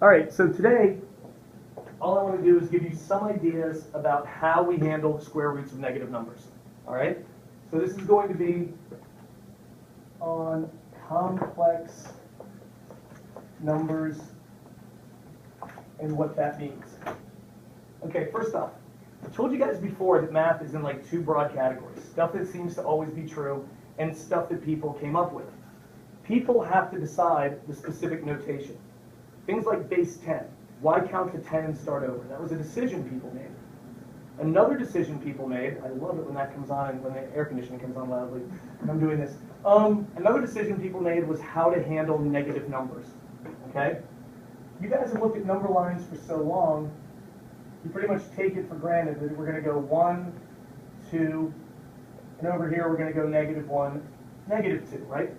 All right, so today, all I want to do is give you some ideas about how we handle square roots of negative numbers. All right? So this is going to be on complex numbers and what that means. Okay, first off, I told you guys before that math is in like two broad categories. Stuff that seems to always be true and stuff that people came up with. People have to decide the specific notation. Things like base 10. Why count to 10 and start over? That was a decision people made. Another decision people made, I love it when that comes on and when the air conditioning comes on loudly, and I'm doing this. Another decision people made was how to handle negative numbers, okay? You guys have looked at number lines for so long, you pretty much take it for granted that we're going to go 1, 2, and over here we're going to go -1, -2, right?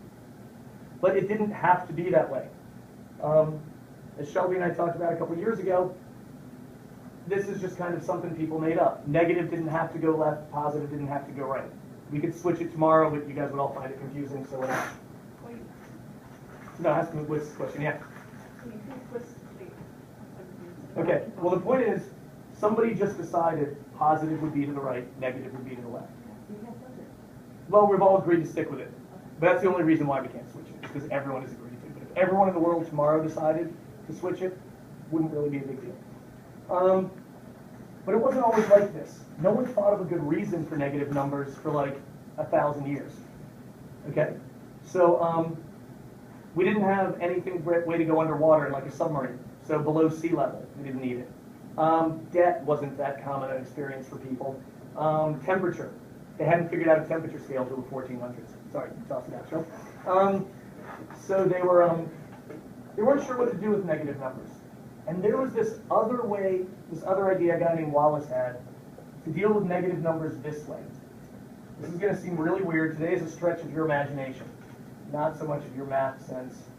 But it didn't have to be that way. As Shelby and I talked about a couple years ago, this is just kind of something people made up. Negative didn't have to go left, positive didn't have to go right. We could switch it tomorrow, but you guys would all find it confusing, so no, ask me this question, yeah. Okay, well the point is, somebody just decided positive would be to the right, negative would be to the left. Well, we've all agreed to stick with it. But that's the only reason why we can't switch it, because everyone has agreed to. But if everyone in the world tomorrow decided to switch it, wouldn't really be a big deal. But it wasn't always like this. No one thought of a good reason for negative numbers for like 1,000 years. Okay? So we didn't have anything way to go underwater like a submarine. So below sea level, we didn't need it. Debt wasn't that common an experience for people. Temperature. They hadn't figured out a temperature scale until the 1400s. Sorry, toss it out, Joe. So they weren't sure what to do with negative numbers. And there was this other way, this other idea a guy named Wallace had to deal with negative numbers this way. This is going to seem really weird. Today is a stretch of your imagination, not so much of your math sense.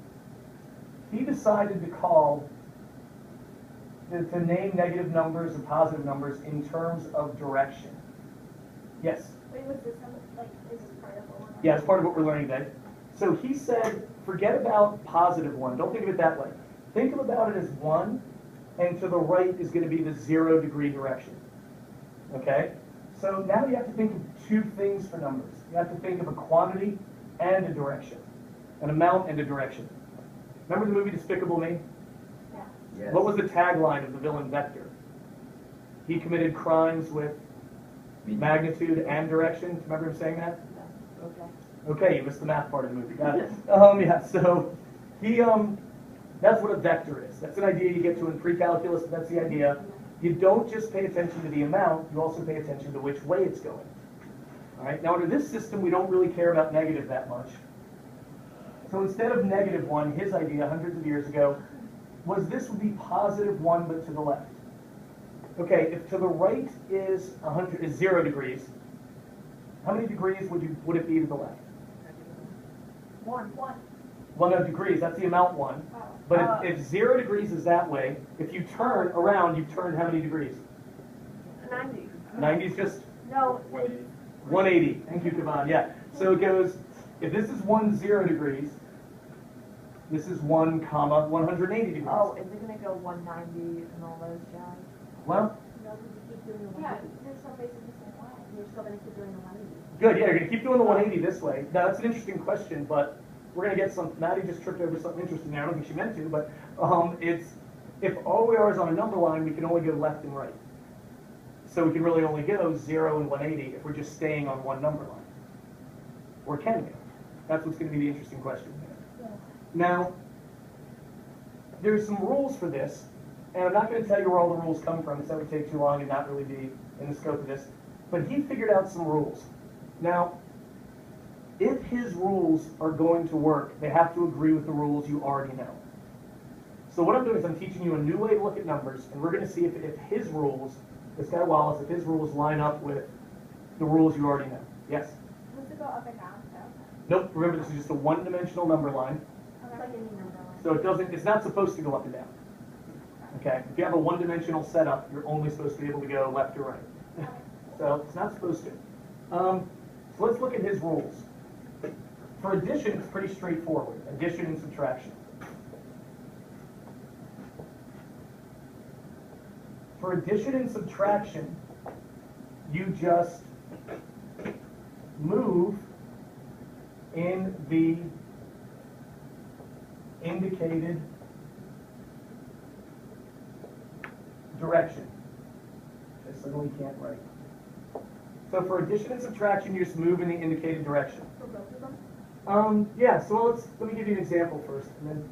He decided to name negative numbers and positive numbers in terms of direction. Yes? Wait, was this is this part of what we're learning? Yeah, it's part of what we're learning today. So he said, forget about positive 1. Don't think of it that way. Think about it as 1, and to the right is going to be the 0-degree direction. Okay? So now you have to think of two things for numbers. You have to think of a quantity and a direction. An amount and a direction. Remember the movie Despicable Me? Yeah. Yes. What was the tagline of the villain Vector? He committed crimes with magnitude and direction. Do you remember him saying that? No. Okay. Okay, you missed the math part of the movie. Got it. Yeah, so he that's what a vector is. That's an idea you get to in pre-calculus, but that's the idea. You don't just pay attention to the amount, you also pay attention to which way it's going. All right, now under this system, we don't really care about negative that much. So instead of -1, his idea hundreds of years ago was this would be +1, but to the left. Okay, if to the right is 0 degrees, how many degrees would it be to the left? 1. 1 degrees, that's the amount 1. Oh. But if 0 degrees is that way, if you turn around, you've turned how many degrees? 90. 90 is just No. 180. Thank you, Kavan. Yeah. So it goes, if this is 0 degrees, this is 1, 180 degrees. Oh, is it going to go 190 and all those jazz? Well, No, because you keep doing the 180. Yeah, you're still facing the same line. You're still going to keep doing the 180. good. Yeah, you're going to keep doing the 180 this way. Now, that's an interesting question, but we're going to get some. Maddie just tripped over something interesting there. I don't think she meant to, but it's if all we are is on a number line, we can only go left and right. So we can really only go 0 and 180 if we're just staying on one number line. Or can we? That's what's going to be the interesting question here. Yeah. Now, there's some rules for this, and I'm not going to tell you where all the rules come from, because that would take too long and not really be in the scope of this. But he figured out some rules. Now, if his rules are going to work, they have to agree with the rules you already know. So what I'm doing is I'm teaching you a new way to look at numbers, and we're going to see if his rules, this guy Wallace, if his rules line up with the rules you already know. Yes? Does it go up and down? Nope. Remember, this is just a one-dimensional number line. Okay. Like any number line. So it's not supposed to go up and down. Okay? If you have a one-dimensional setup, you're only supposed to be able to go left or right. So it's not supposed to. So let's look at his rules. For addition, it's pretty straightforward. Addition and subtraction. For addition and subtraction, you just move in the indicated direction. I suddenly can't write. So for addition and subtraction, you just move in the indicated direction. For both of them? Yeah, so let me give you an example first. And then,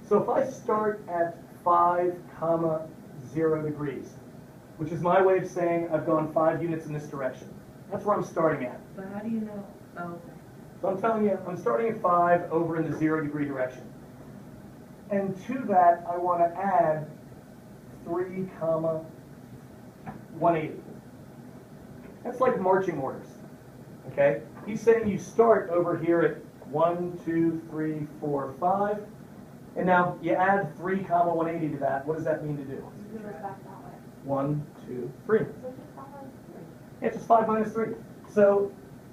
so if I start at 5, 0 degrees, which is my way of saying I've gone 5 units in this direction. That's where I'm starting at. But how do you know? Oh, okay. So I'm telling you, I'm starting at 5 over in the 0 degree direction. And to that, I want to add 3, 180. That's like marching orders. Okay? He's saying you start over here at 1, 2, 3, 4, 5. And now you add 3, 180 to that. What does that mean to do? Move it back that way. 1, 2, 3. So just that one, 3. Yeah, it's just 5 minus 3. So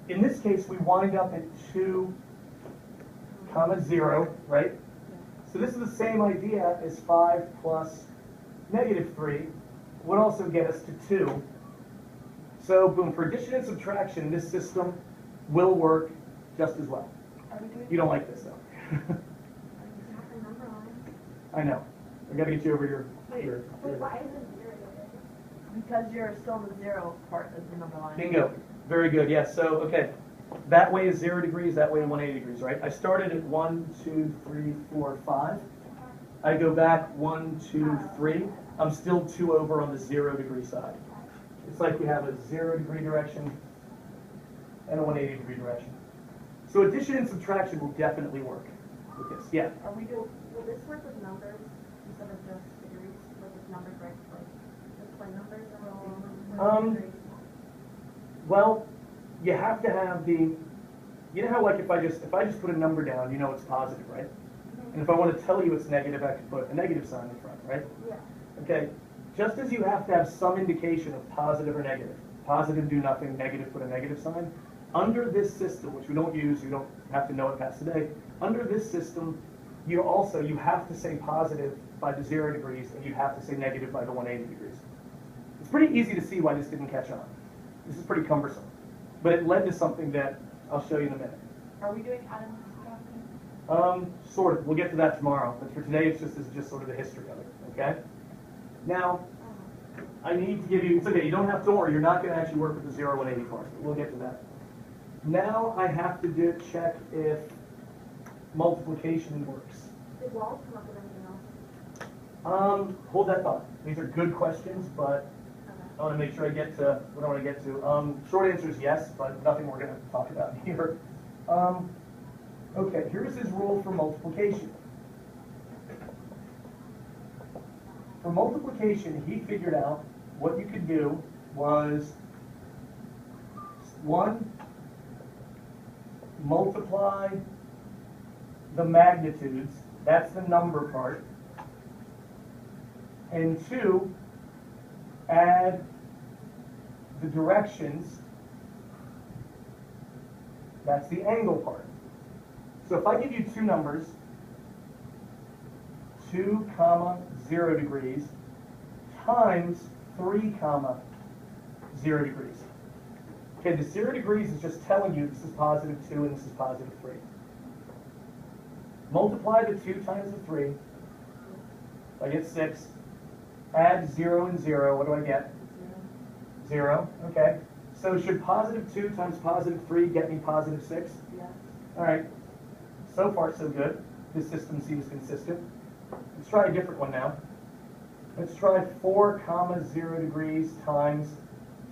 in this case, we wind up at 2, 0, right? So this is the same idea as 5 plus -3 would also get us to 2. So boom, for addition and subtraction, this system will work just as well. Are we doing? You don't like this though. Are we not the number lines? I know. I gotta get you over your. Wait, why isn't 0 there? Because you're still in the 0 part of the number line. Bingo. Very good. Yes. So okay, that way is 0 degrees. That way 180 degrees. Right. I started at 1, 2, 3, 4, 5. I go back 1, 2, 3. I'm still 2 over on the 0 degree side. It's like we have a 0 degree direction and a 180 degree direction. So addition and subtraction will definitely work with this. Yeah. Are we doing, will this work with numbers instead of just degrees? Like with numbers, right? Like just plain numbers or degrees? Well, you have to have the, you know how like if I just put a number down, you know it's positive, right? And if I want to tell you it's negative, I can put a negative sign in front, right? Yeah. Okay. Just as you have to have some indication of positive or negative. Positive, do nothing. Negative, put a negative sign. Under this system, which we don't use, you don't have to know it past today. Under this system, you have to say positive by the 0 degrees, and you have to say negative by the 180 degrees. It's pretty easy to see why this didn't catch on. This is pretty cumbersome. But it led to something that I'll show you in a minute. Are we doing add and subtraction? Sort of. We'll get to that tomorrow. But for today, this is just sort of the history of it. Okay? Now, I need to give you, it's okay, you don't have to worry, you're not going to actually work with the 0, 180 part. We'll get to that. Now I have to check if multiplication works. Did Walt come up with anything else? Hold that thought. These are good questions, but Okay. I want to make sure I get to what I want to get to. Short answer is yes, but nothing we're going to talk about here. Okay, here's his rule for multiplication. For multiplication, he figured out what you could do was 1, multiply the magnitudes, that's the number part, and 2, add the directions, that's the angle part. So if I give you 2 numbers, 2, 0 degrees times 3, 0 degrees. Okay, the 0 degrees is just telling you this is positive 2 and this is positive 3. Multiply the 2 times the 3. I get 6. Add 0 and 0. What do I get? 0. Okay. So should positive 2 times positive 3 get me positive 6? Yes. All right. So far, so good. This system seems consistent. Let's try a different one now. Let's try 4, 0 degrees times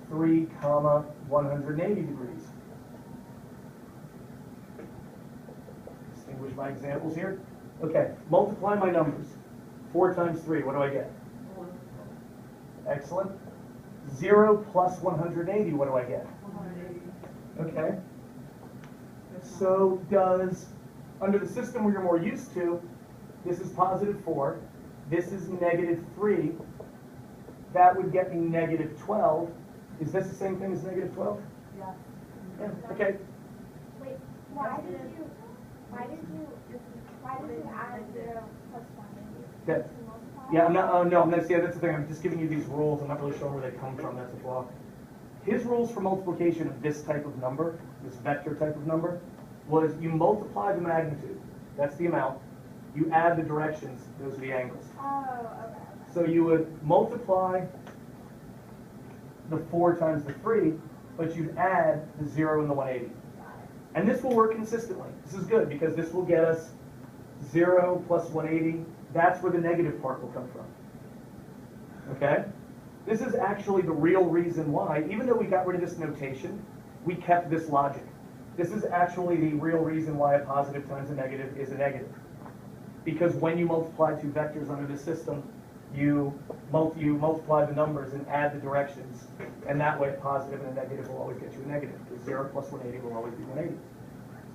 3, 180 degrees. Distinguish my examples here. Okay, multiply my numbers. 4 times 3, what do I get? 1. Excellent. 0 plus 180, what do I get? 180. Okay. So does, under the system where you're more used to, this is positive 4, this is negative 3, that would get me negative 12. Is this the same thing as negative 12? Yes. Yeah, okay. Wait, why did you add 0 plus 180? Okay. To multiply? Yeah, I'm not, no, I'm not, see, that's the thing, I'm just giving you these rules, I'm not really sure where they come from, that's a flaw. His rules for multiplication of this type of number, this vector type of number, was you multiply the magnitude, that's the amount, you add the directions, those are the angles. Oh, okay. So you would multiply the 4 times the 3, but you'd add the 0 and the 180. And this will work consistently. This is good because this will get us 0 plus 180. That's where the negative part will come from. Okay? This is actually the real reason why, even though we got rid of this notation, we kept this logic. This is actually the real reason why a positive times a negative is a negative. Because when you multiply two vectors under this system, you multiply the numbers and add the directions, and that way a positive and a negative will always get you a negative. Because 0 plus 180 will always be 180.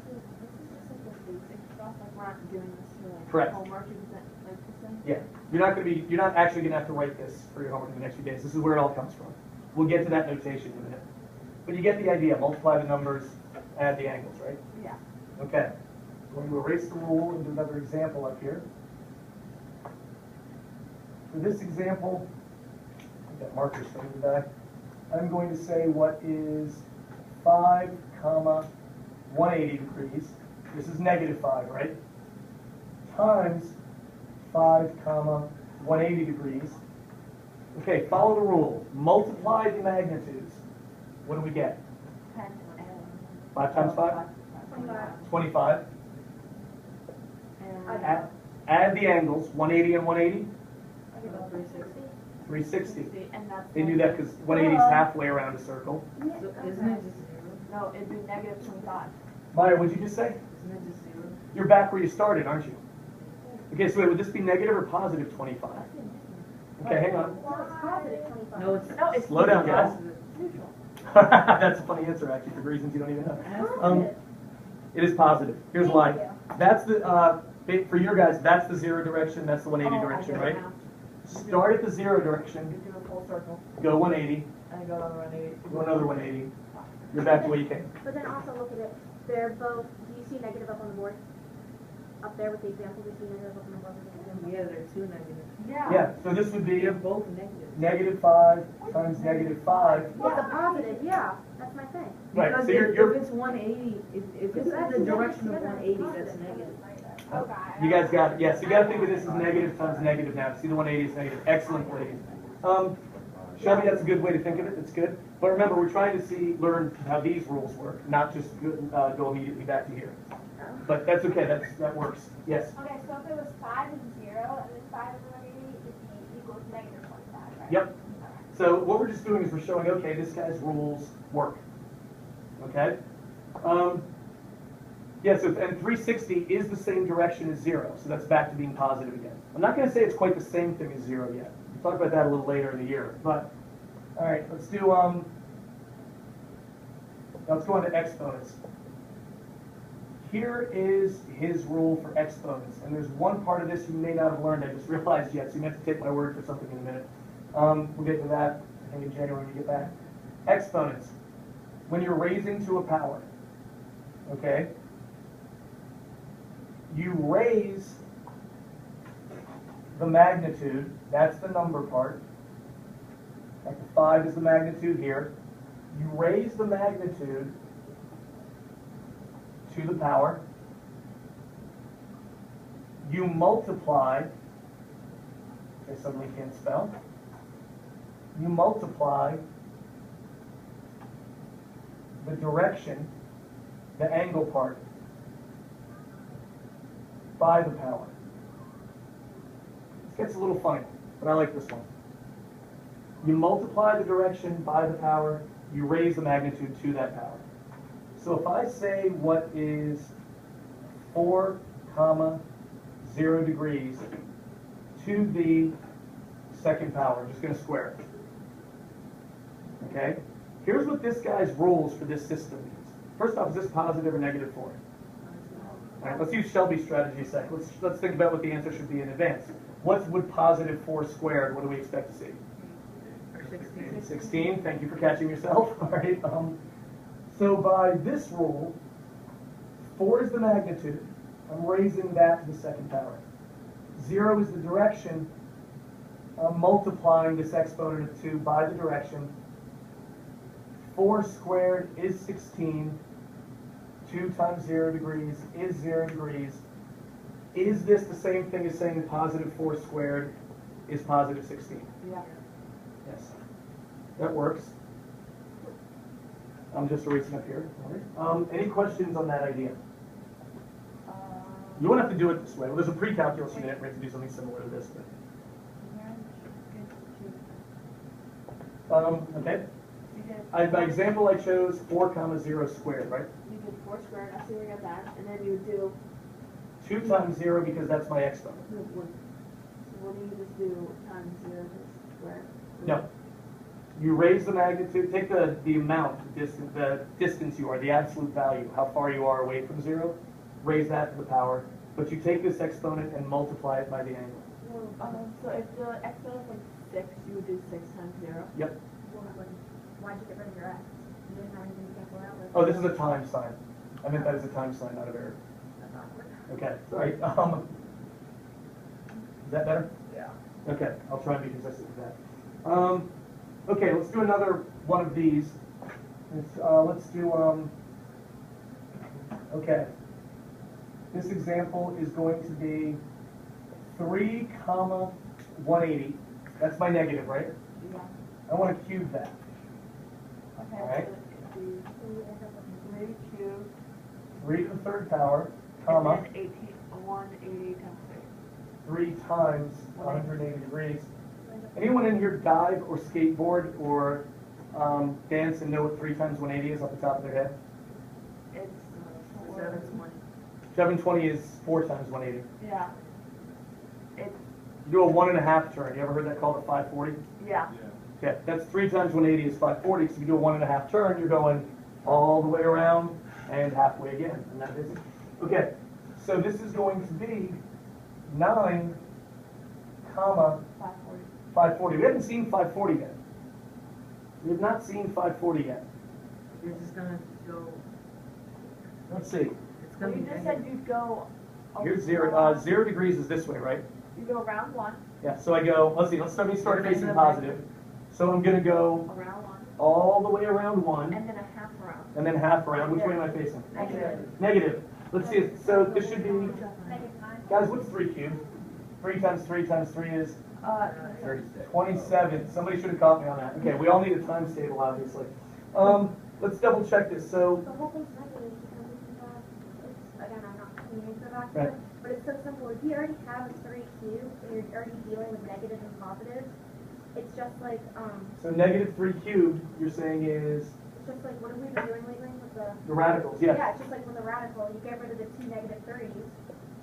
So this is just like the basic stuff, like we're not doing this for like Correct. homework, is it like this thing? Yeah, you're not actually going to have to write this for your homework in the next few days. This is where it all comes from. We'll get to that notation in a minute. But you get the idea. Multiply the numbers, add the angles, right? Yeah. Okay. I'm going to erase the rule and do another example up here. For this example, I've got markers for the back. I'm going to say what is 5, 180 degrees. This is negative 5, right? Times 5, 180 degrees. Okay, follow the rule. Multiply the magnitudes. What do we get? 10 5 times 5? 25. And Add the angles, 180 and 180. 360. 360. And that's They knew that because 180 is halfway around a circle. So isn't it just 0? No, it'd be negative 25. Maya, what'd you just say? Isn't it just 0? You're back where you started, aren't you? Okay, so wait, would this be negative or positive 25? Okay, hang on. Well, it's positive 25. No, it's No, it's Slow down, guys. positive. neutral. That's a funny answer, actually, for reasons you don't even know. It is positive. Here's why. Thank you. That's the, for your guys, that's the 0 direction, that's the 180 direction, right? Start at the 0 direction, You do a full circle, go 180, and go another 180. go another 180. You're back to where you came. But then also look at it. They're both. Do you see negative up on the board? Up there with the example, do you see negative up on the board with the example? Yeah, there are 2 negatives. Yeah, so this would be They're both negatives. negative 5 times negative 5. It's a positive. Yeah, that's my thing. Right, Because so if you're it's 180, if it's in the direction of 180, that's negative. you guys got it. Yes, you got to think of this as negative times negative now. See, the 180 is negative. Excellent, ladies. Shelby, that's a good way to think of it. That's good. But remember, we're trying to learn how these rules work, not just go immediately back to here. But that's okay. That works. Yes. Okay, so if it was 5 and 0, and then 5 and 180, it'd be equal to negative 25, right? Yep. So what we're just doing is we're showing, okay, this guy's rules work. Okay? Yeah, so, and 360 is the same direction as 0, so that's back to being positive again. I'm not going to say it's quite the same thing as 0 yet. We'll talk about that a little later in the year. But, all right, let's do, let's go on to exponents. Here is his rule for exponents, and there's one part of this you may not have learned, I just realized yet, so you have to take my word for something in a minute. We'll get to that, I think, in January when we get back. Exponents. When you're raising to a power, okay, you raise the magnitude, that's the number part, like the 5 is the magnitude here, you raise the magnitude to the power, you multiply, I suddenly can't spell, you multiply the direction, the angle part, by the power. This gets a little funny, but I like this one. You multiply the direction by the power, you raise the magnitude to that power. So if I say what is 4, 0 degrees to the second power, I'm just going to square it. Okay? Here's what this guy's rules for this system means. First off, is this positive or negative 4? All right, let's use Shelby's strategy a sec. Let's think about what the answer should be in advance. What would positive 4 squared, what do we expect to see? 16. 16, thank you for catching yourself. All right. So by this rule, 4 is the magnitude. I'm raising that to the second power. 0 is the direction. I'm multiplying this exponent of 2 by the direction. 4 squared is 16. 2 times 0 degrees is 0 degrees. Is this the same thing as saying positive 4 squared is positive 16? Yeah. Yes. That works. I'm just erasing up here. Any questions on that idea? You won't have to do it this way. Well, there's a pre-calculus unit. We have to do something similar to this. But, okay. By example, I chose 4 comma 0 squared, right? You did 4 squared, I see where you got that, and then you would do, 2 times 0 because that's my exponent. so what do you just do times 0 to square? No. You raise the magnitude, take the amount, the distance you are, the absolute value, how far you are away from 0, raise that to the power, but you take this exponent and multiply it by the angle. So if the exponent is like 6, you would do 6 times 0? Yep. Why'd you get rid of your x? You didn't have anything to cancel out with. Oh, this is a time sign. I meant that as a time sign, not a variable. That's awkward. Okay, sorry. Is that better? Yeah. Okay, I'll try and be consistent with that. Okay, let's do another one of these. Let's do, okay. This example is going to be 3 comma 180. That's my negative, right? Yeah. I want to cube that. Okay. Alright. So it'd be 3 cubed. 3 to the third power, comma, And then 180 times 3 times 180 degrees. Anyone in here dive or skateboard or dance and know what 3 times 180 is off the top of their head? 3. It's 720. 720 is 4 times 180. Yeah. It's, You do a 1.5 turn. You ever heard that called a 540? yeah. Okay, that's 3 times 180 is 540. So if you do a 1.5 turn, you're going all the way around and halfway again, and that is it. Okay, so this is going to be 9 comma 540. 540. We haven't seen 540 yet. We have not seen 540 yet. You're just gonna go, Let's see. it's Well, gonna you be just negative. said you'd go. Here's 0. 0 degrees is this way, right? You go around 1, Yeah, so I go, let's see, let me start facing positive. So I'm going to go around 1, all the way around 1, and then a half around. and then half around. Which way am I facing? Negative. Negative. Let's see, so this should be, -9. guys, what's 3 cubed? 3 times 3 times 3 is 36. 27. Somebody should have caught me on that. Okay, we all need a times table, obviously. Let's double check this. So, The whole thing's negative because it's, again, I'm not meaning to go back to Right. it, but it's so simple. If you already have a 3 cubed and you're already dealing with negatives and positives, it's just like, so negative 3 cubed, you're saying is it's just like, what have we been doing lately with the radicals, yeah. Yeah, it's just like with a radical, you get rid of the 2 negative 3's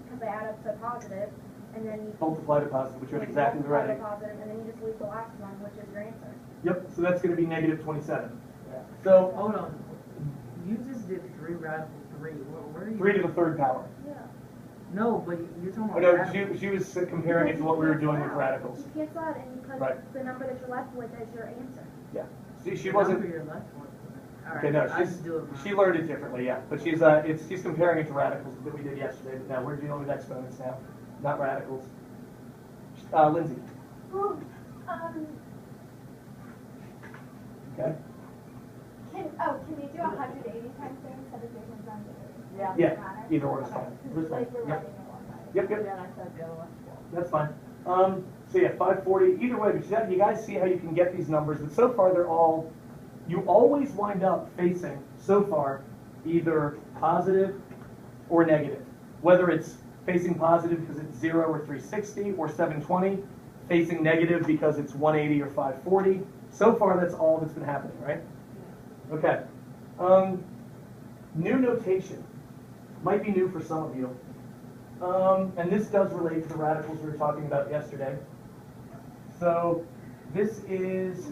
because they add up to positive, and then you Multiply to positive, which is exactly the multiply right. the positive, and then you just leave the last one, which is your answer. Yep, so that's going to be negative 27. So, Hold on. You just did 3 radical 3. Where are you? 3 to the third power. Yeah. No, but you're talking Oh, about no, radicals. she was comparing it to what we were doing with radicals. You cancel out and you put Right. the number that you're left with as your answer. Yeah. See, she The wasn't. number you're left with. All right, Okay, no, I just do it wrong. she learned it differently, yeah. But she's she's comparing it to radicals that we did yesterday. But now we're dealing with exponents now, not radicals. Lindsay. Well, Okay. can you do 180 times 3 instead of 3 times 180? Yeah. Yeah. Matter? Either or is Okay. fine. Either's fine. Like we're Yep. writing it one way. Yep. Yep. Yeah, and I said the other one. That's fine. So yeah, 540. Either way, but you guys see how you can get these numbers. But so far, they're all. You always wind up facing so far either positive or negative. Whether it's facing positive because it's 0 or 360 or 720, facing negative because it's 180 or 540. So far, that's all that's been happening, right? Okay. New notation. Might be new for some of you. And this does relate to the radicals we were talking about yesterday. So this is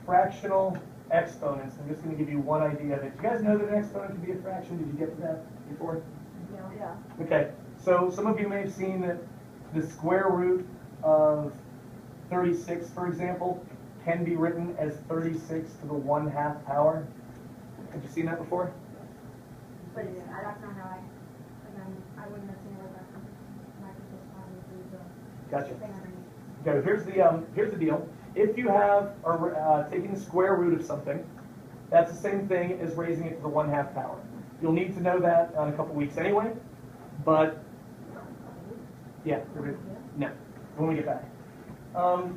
fractional exponents. I'm just going to give you one idea of it. Do you guys know that an exponent can be a fraction? Did you get to that before? Yeah. Okay, so some of you may have seen that the square root of 36, for example, can be written as 36 to the 1/2 power. Have you seen that before? But it's, that's not how again, I wouldn't have seen it like that. Microsoft obviously the Gotcha. They never need. Okay, here's the deal. If you have taking the square root of something, that's the same thing as raising it to the 1/2 power. You'll need to know that in a couple weeks anyway, but yeah, no, when we get back.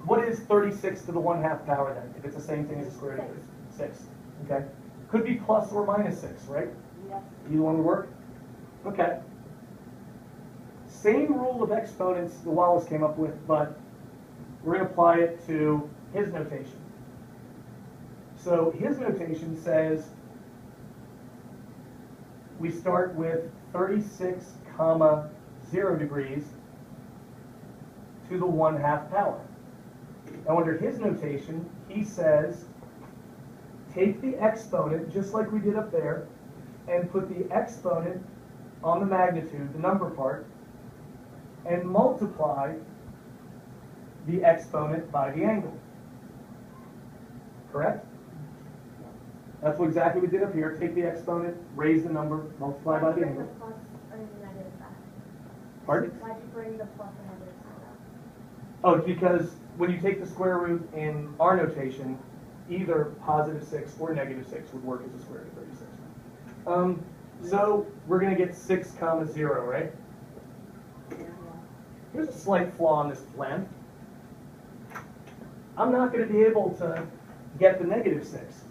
What is 36 to the 1/2 power then, if it's the same thing as the square root of 6? Okay. Could be plus or minus 6, right? Yep. Either one would work? Okay. Same rule of exponents that Wallace came up with, but we're going to apply it to his notation. So his notation says we start with 36 comma 0 degrees to the 1/2 power. Now under his notation, he says take the exponent, just like we did up there, and put the exponent on the magnitude, the number part, and multiply the exponent by the angle. Correct? That's what exactly we did up here. Take the exponent, raise the number, multiply by Why'd the you bring angle. the plus or the negative back? Pardon? Why'd you bring the plus and negative sign up? Oh, because when you take the square root in our notation, either positive 6 or negative 6 would work as a square root of 36. So we're going to get 6 comma 0, right? Here's a slight flaw in this plan. I'm not going to be able to get the negative 6.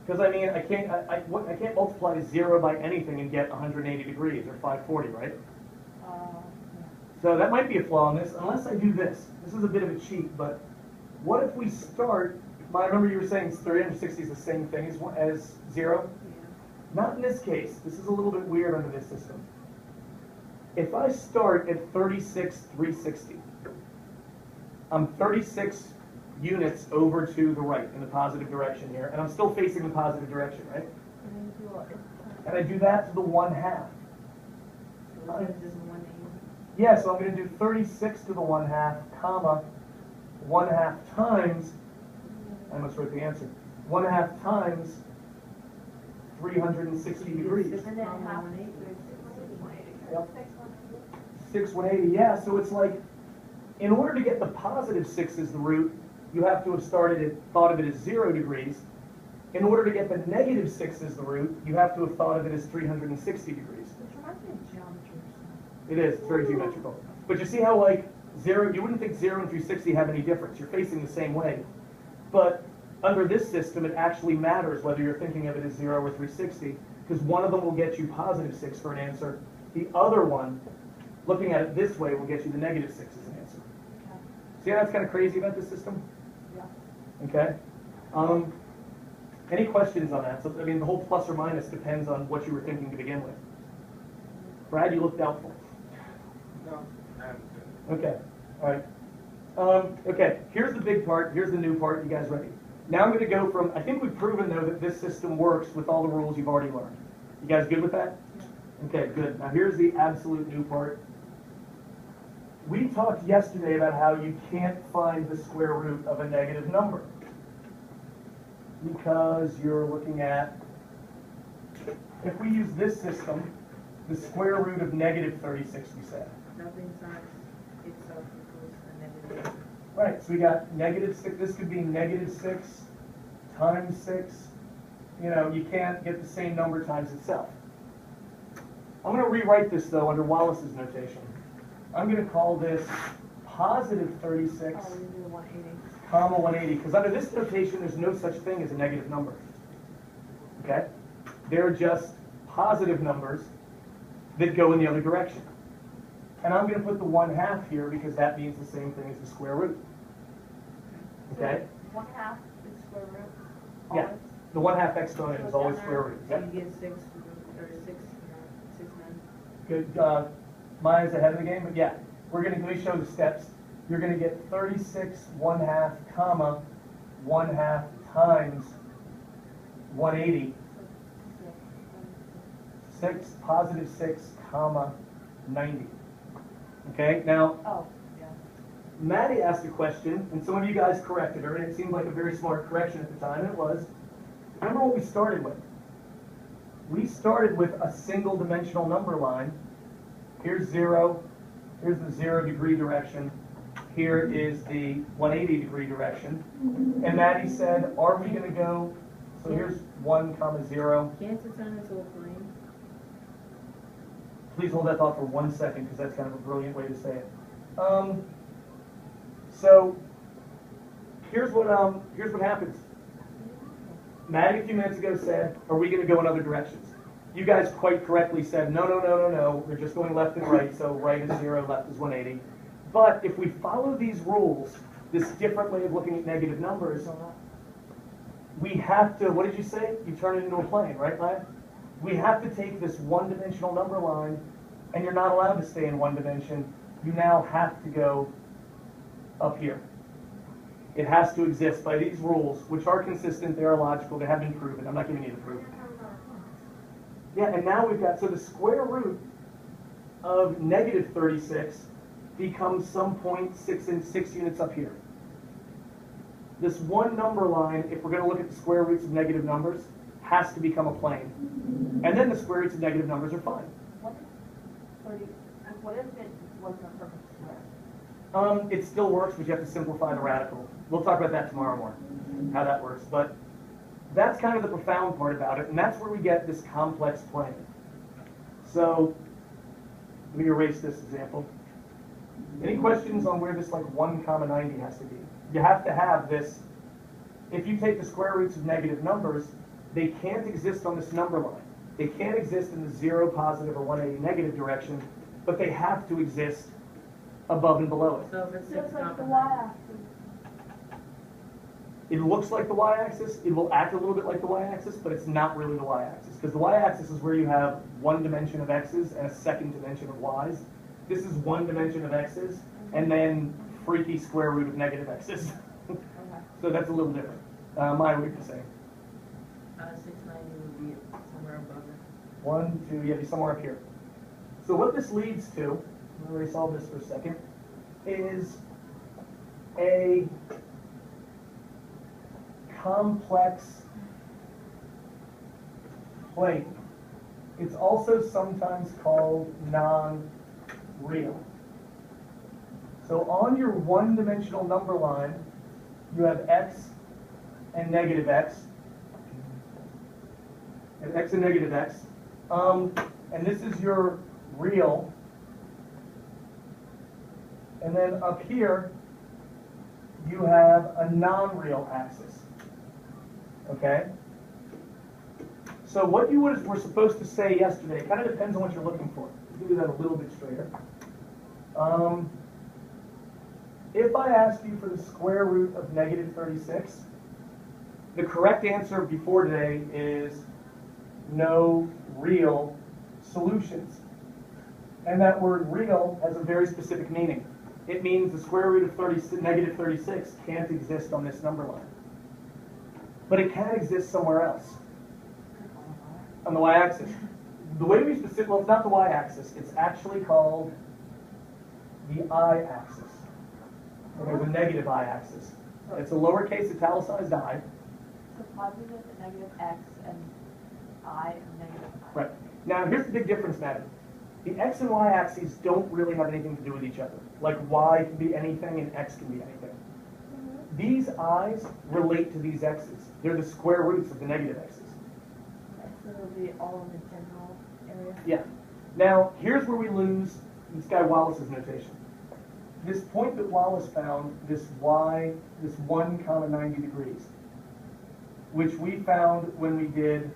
Because I mean, I can't multiply 0 by anything and get 180 degrees or 540, right? So that might be a flaw in this, unless I do this. This is a bit of a cheat, but what if we start, I remember you were saying 360 is the same thing as 0? Not in this case. This is a little bit weird under this system. If I start at 36,360, I'm 36 units over to the right in the positive direction here, and I'm still facing the positive direction, right? And I do that to the 1/2. Yeah, so I'm going to do 36 to the 1/2, comma, 1/2 times, I almost wrote the answer, 1/2 times 360 degrees. And then half. Yep. 6 180, yeah, so it's like, in order to get the positive 6 as the root, you have to have thought of it as 0 degrees. In order to get the negative 6 as the root, you have to have thought of it as 360 degrees. Which reminds me of geometry or something. It is, it's very geometrical. But you see how like 0, you wouldn't think 0 and 360 have any difference. You're facing the same way. But under this system, it actually matters whether you're thinking of it as 0 or 360, because one of them will get you positive 6 for an answer. The other one, looking at it this way, will get you the negative 6 as an answer. Okay. See how that's kind of crazy about this system? Yeah. Okay. Any questions on that? So, I mean, the whole plus or minus depends on what you were thinking to begin with. Brad, you look doubtful. No, I haven't. Okay. All right. Okay. Here's the big part. Here's the new part. You guys ready? Now I'm going to go from, I think we've proven, though, that this system works with all the rules you've already learned. You guys good with that? Okay, good. Now here's the absolute new part. We talked yesterday about how you can't find the square root of a negative number because you're looking at, if we use this system, the square root of negative 36, we said. Nothing times itself equals a negative. Right, so we got negative 6, this could be negative 6 times 6. You know, you can't get the same number times itself. I'm going to rewrite this, though, under Wallace's notation. I'm going to call this positive 36, Oh, we do 180. comma 180, because under this notation, there's no such thing as a negative number. Okay? They're just positive numbers that go in the other direction. And I'm going to put the 1/2 here because that means the same thing as the square root. Okay? 1/2 is square root. Yeah. Always. The 1/2 exponent is always square root. So Yep. you get 6, or 6, 6 men. Good. Maya's ahead of the game, but yeah. Let me show the steps. You're going to get 36 1/2, comma, 1/2 times 180. 6, positive 6, comma, 90. Okay, now, Oh, yeah. Maddie asked a question, and some of you guys corrected her, and it seemed like a very smart correction at the time, and it was, remember what we started with? We started with a single dimensional number line. Here's 0, Here's the 0 degree direction. Here is the 180 degree direction. And Maddie said, are we going to go, so here's 1 comma 0. Can't it turn into a plane? Please hold that thought for 1 second, because that's kind of a brilliant way to say it. So here's what happens. Maddie a few minutes ago said, are we going to go in other directions? You guys quite correctly said, no, no, no, no, no. We're just going left and right, so right is 0, left is 180. But if we follow these rules, this different way of looking at negative numbers, we have to, what did you say? You turn it into a plane, right, Lad? We have to take this one-dimensional number line, and you're not allowed to stay in one dimension. You now have to go up here. It has to exist by these rules, which are consistent, they are logical, they have been proven. I'm not giving you the proof. Yeah, and now we've got, so the square root of negative 36 becomes some point 6 units up here. This one number line, if we're going to look at the square roots of negative numbers, has to become a plane. And then the square roots of negative numbers are fine. What if it wasn't a perfect square? It still works, but you have to simplify the radical. We'll talk about that tomorrow more, how that works. But that's kind of the profound part about it, and that's where we get this complex plane. So let me erase this example. Any questions on where this like 1 comma 90 has to be? You have to have this. If you take the square roots of negative numbers, they can't exist on this number line. They can't exist in the 0 positive or 180 negative direction, but they have to exist above and below it. So if it's 6 Just like the comma 9. y-axis. It looks like the y-axis. It will act a little bit like the y-axis, but it's not really the y-axis, because the y-axis is where you have one dimension of x's and a second dimension of y's. This is one dimension of x's, and then freaky square root of negative x's. So that's a little different. Maya, what are you saying? 690 would be somewhere above it. 1, 2, yeah, be somewhere up here. So what this leads to, let me resolve this for a second, is a complex plane. It's also sometimes called non-real. So on your one-dimensional number line, you have x and negative x, and x and negative x, and this is your real. And then up here, you have a non-real axis. Okay? So what you were supposed to say yesterday, it kind of depends on what you're looking for. You can do that a little bit straighter. If I asked you for the square root of negative 36, the correct answer before today is no real solutions. And that word real has a very specific meaning. It means the square root of negative 36 can't exist on this number line. But it can exist somewhere else. On the y-axis. The way we specific, well, it's not the y-axis. It's actually called the I-axis. Or there's a negative I-axis. It's a lowercase italicized I. So positive and negative x and I and negative I. Right. Now, here's the big difference, Maddie. The x and y axes don't really have anything to do with each other. Like y can be anything and x can be anything. These i's relate to these x's. They're the square roots of the negative x's. So it'll be all in the general area? Yeah. Now, here's where we lose this guy Wallace's notation. This point that Wallace found, this y, this 1 comma 90 degrees, which we found when we did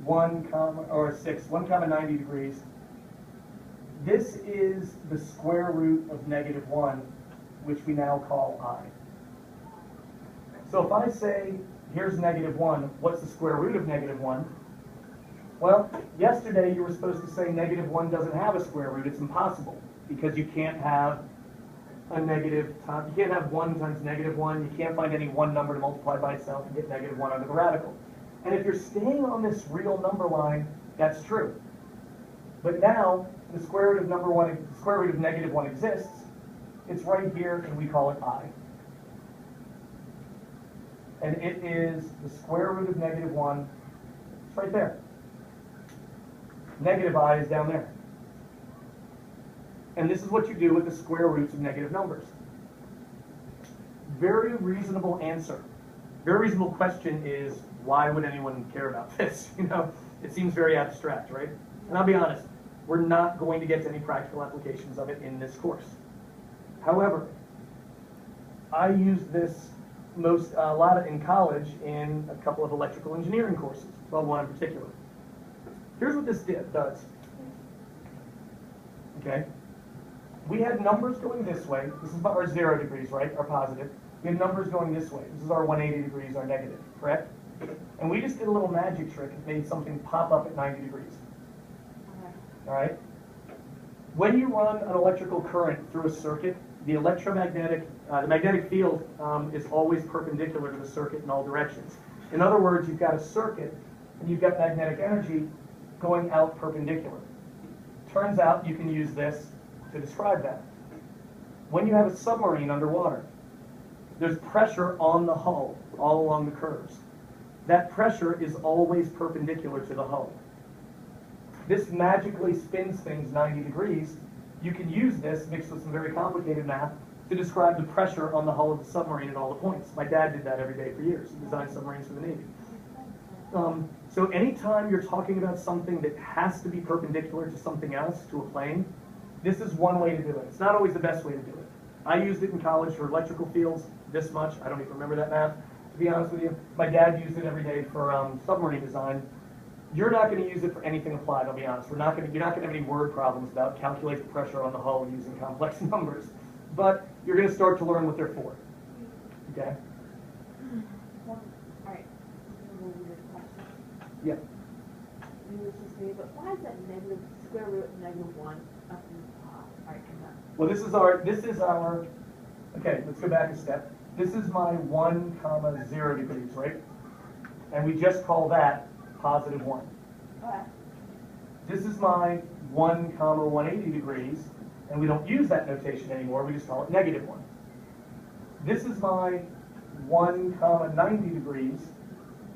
1 comma 90 degrees. This is the square root of negative 1, which we now call I. So if I say, here's negative 1, what's the square root of negative 1? Well, yesterday you were supposed to say negative 1 doesn't have a square root. It's impossible, because you can't have a negative, you can't have 1 times negative 1. You can't find any one number to multiply by itself and get negative 1 under the radical. And if you're staying on this real number line, that's true. But now, the square root of the square root of negative 1 exists. It's right here, and we call it I. And it is the square root of negative 1. It's right there. Negative I is down there. And this is what you do with the square roots of negative numbers. Very reasonable answer. Very reasonable question is, why would anyone care about this? You know, it seems very abstract, right? And I'll be honest, we're not going to get to any practical applications of it in this course. However, I used this a lot in college in a couple of electrical engineering courses, well, one in particular. Here's what this does. Okay? We had numbers going this way. This is our 0 degrees, right? Our positive. We had numbers going this way. This is our 180 degrees, our negative, correct? And we just did a little magic trick and made something pop up at 90 degrees. All right? When you run an electrical current through a circuit, the magnetic field is always perpendicular to the circuit in all directions. In other words, you've got a circuit and you've got magnetic energy going out perpendicular. Turns out you can use this to describe that. When you have a submarine underwater, there's pressure on the hull all along the curves. That pressure is always perpendicular to the hull. This magically spins things 90 degrees. You can use this, mixed with some very complicated math, to describe the pressure on the hull of the submarine at all the points. My dad did that every day for years. He designed submarines for the Navy. So anytime you're talking about something that has to be perpendicular to something else, to a plane, this is one way to do it. It's not always the best way to do it. I used it in college for electrical fields, this much. I don't even remember that math, to be honest with you. My dad used it every day for submarine design. You're not going to use it for anything applied, I'll be honest. You're not going to have any word problems about calculate the pressure on the hull using complex numbers. But you're going to start to learn what they're for. Okay? Alright. Yeah. Let's just say, but why is that negative square root of negative 1 up in the top? Alright, come on. Well, this is our, okay, let's go back a step. This is my 1, 0 degrees, right? And we just call that positive 1. Okay. This is my 1, 180 degrees, and we don't use that notation anymore, we just call it negative 1. This is my 1, 90 degrees,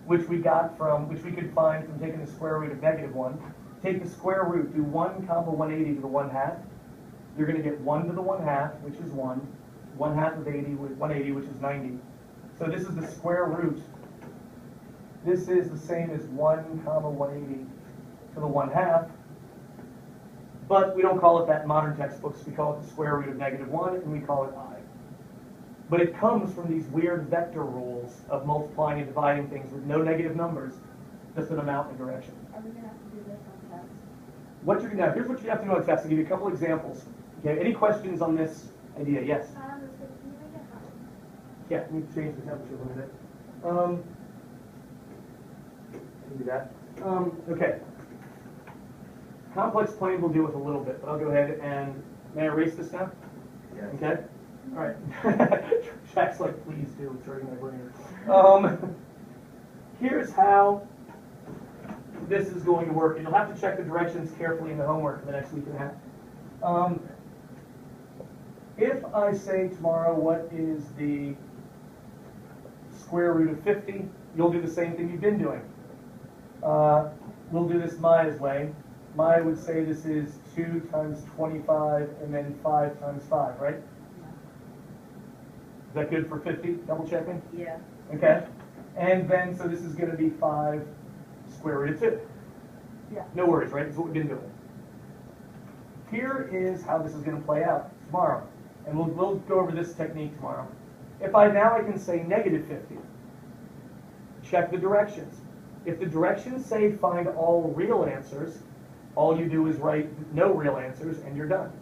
which we could find from taking the square root of negative 1. Take the square root, do 1, 180 to the 1/2. You're going to get 1 to the 1/2, which is 1. 1/2 of 180, which is 90. So this is the square root. This is the same as 1, 180 to the 1/2. But we don't call it that in modern textbooks. We call it the square root of negative 1, and we call it I. But it comes from these weird vector rules of multiplying and dividing things with no negative numbers, just an amount and a direction. Are we gonna have to do this on test? Now, here's what you have to know on test. I'll give you a couple examples. Okay, any questions on this idea? Yes? Can you make it hot? Yeah, let me change the temperature a little bit. I can do that. Okay. Complex plane we'll deal with a little bit, but I'll go ahead and, may I erase this now? Yes. Okay? All right. Jack's like, please do, it's hurting my brain. Here's how this is going to work. And you'll have to check the directions carefully in the homework for the next week and a half. If I say tomorrow, what is the square root of 50? You'll do the same thing you've been doing. We'll do this Maya's way. Maya would say this is 2 times 25 and then 5 times 5, right? Is that good for 50? Double checking? Yeah. Okay. And then, so this is going to be 5 square root of 2. Yeah. No worries, right? This is what we've been doing. Here is how this is going to play out tomorrow. And we'll go over this technique tomorrow. If I can say negative 50. Check the directions. If the directions say find all real answers, all you do is write no real answers and you're done.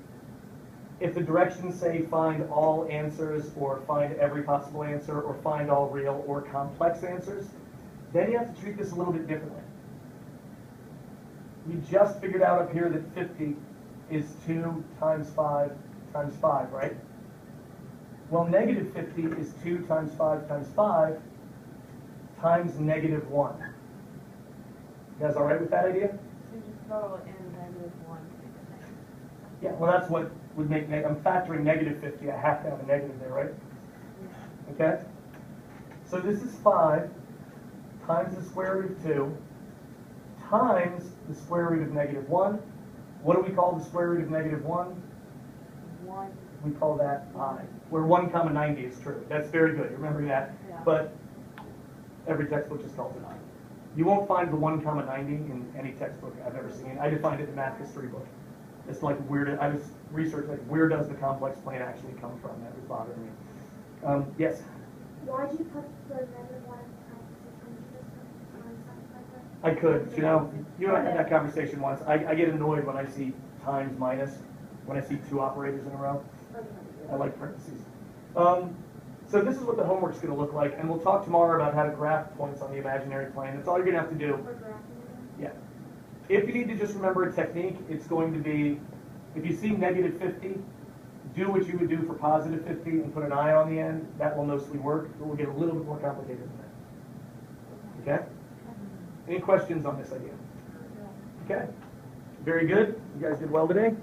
If the directions say find all answers or find every possible answer or find all real or complex answers, then you have to treat this a little bit differently. We just figured out up here that 50 is 2 times 5 times 5, right? Well, negative 50 is 2 times 5 times 5 times negative 1. You guys all right with that idea? So you just throw in negative 1. Yeah, well, that's what would make, I'm factoring negative 50. I have to have a negative there, right? Okay? So this is 5 times the square root of 2 times the square root of negative 1. What do we call the square root of negative 1? 1. We call that I, where 1 comma 90 is true. That's very good, you're remembering that. Yeah. But every textbook just calls it I. You won't find the 1 comma 90 in any textbook I've ever seen. I did find it in the math history book. It's like where I was researching, like, where does the complex plane actually come from? That was bothering me. Yes? Why'd you put the negative one in parentheses when you just put something like that? I could, you and I had that conversation once. I get annoyed when I see times minus, when I see 2 operators in a row. I like parentheses. So this is what the homework's going to look like, and we'll talk tomorrow about how to graph points on the imaginary plane. That's all you're going to have to do. Or graphing it? Yeah. If you need to just remember a technique, it's going to be, if you see negative 50, do what you would do for positive 50 and put an I on the end. That will mostly work, but we'll get a little bit more complicated than that. Okay? Any questions on this idea? Okay. Very good. You guys did well today.